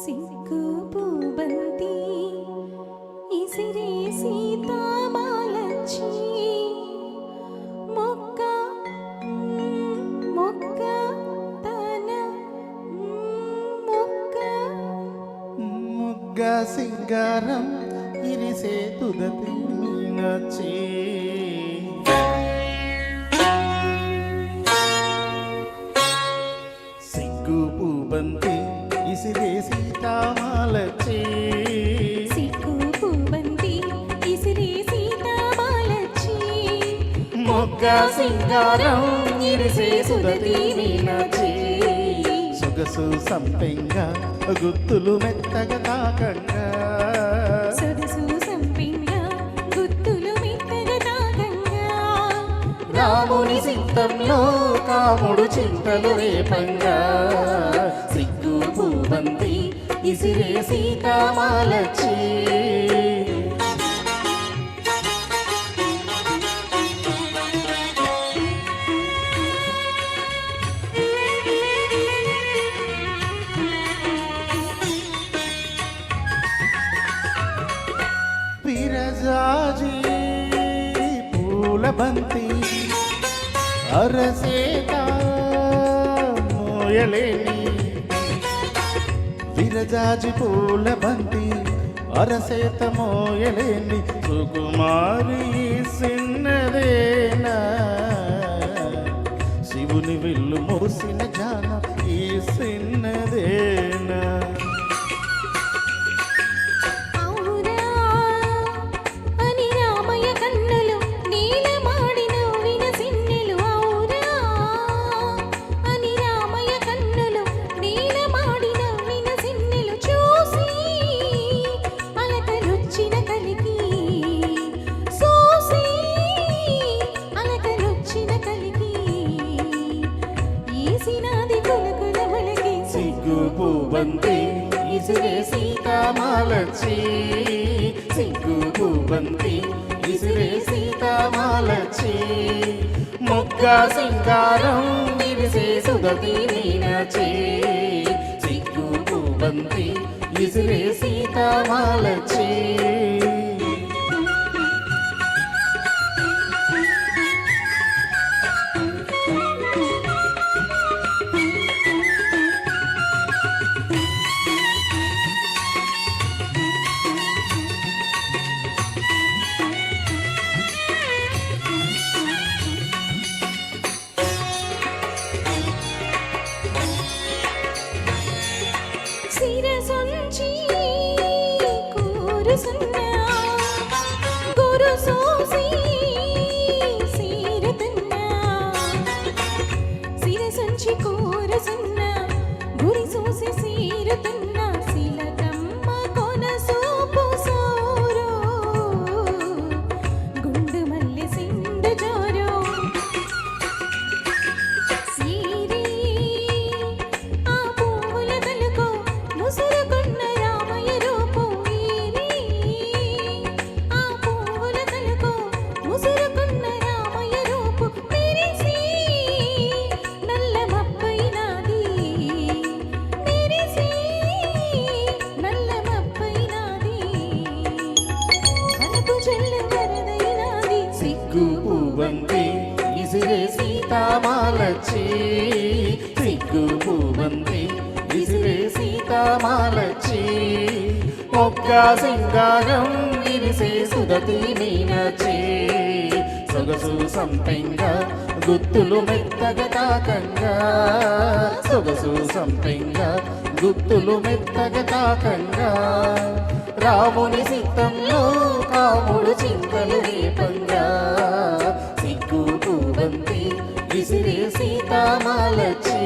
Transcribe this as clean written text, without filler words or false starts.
సిగ్గు పూబంతి ఇసిరే సీతామాలచ్చి మొక్క మొక్క తన మొక్క ముగ్గ సింగారం ఇరిసే తుదతి మీనాచి సిగ్గు పూబంతి ఇసిరే సీతామాలచి సిగ్గు పూబంతి ఇసిరే సీతామాలచ్చి మొగ్గ సింగారం ఇరిసే తుదతి మీనాచి సొగసు సంపెంగా గుత్తులు మెత్తగా తాకంగా సొగసు సంపింగా గుత్తులు మెత్తగా తాకంగా రాముని సిద్ధంలో కాముడు చింతలు రేపంగా సిగ్గు పూబంతి ఇసిరే సీతామాలచి విరజాజి పూల బంతి అరసేత మోయలేని విరజాజి పూల బంతి అరసేత మోయలేని సుకుమారి సిన్నదేనా శివుని విల్లు మోసిన జాన ఈ సిన్నదేనా పూబంతి ఇసిరే సీతామాలచి సిగ్గు పూబంతి ఇసిరే సీతామాలచి మొగ్గ సింగారం ఇరిసే సుదతి మీనాచి సిగ్గు పూబంతి ఇసిరే సీతామాలచి శిరసొంచి కూరుసున్న గురుసోసి సీరుతున్న శిరసొంచి కూరుసున్న గురిసోసి సీరుతున్న శిలకమ్మ కొనసూపు సోరో గుండు మల్లె సిండు జోరో సీరి ఆ పూల తలుకో ముసురుకున్న రామయ్య రూపు వీరి ఆ పూల తలుకో ముసురుకున్న రామయ్య రూపు మెరిసి నల్ల మబ్బైనాది మెరిసి నల్ల మబ్బైనాది మనకు చెల్లు వరదైనాది సిగ్గు పూబంతి ఇసిరే సీతామాలచి సిగ్గు పూబంతి ఇసిరే సీతామాలచి మొగ్గ సింగారం ఇరిసే సుదతి మీనాచి సొగసు సంపెంగా గుత్తులు మెత్తగా తాకంగా సొగసు సంపెంగా గుత్తులు మెత్తగా తాకంగా రాముని సిద్ధంలో కాముడు చింతలు రేపంగా సిగ్గు పూబంతి ఇసిరే సీతామాలచి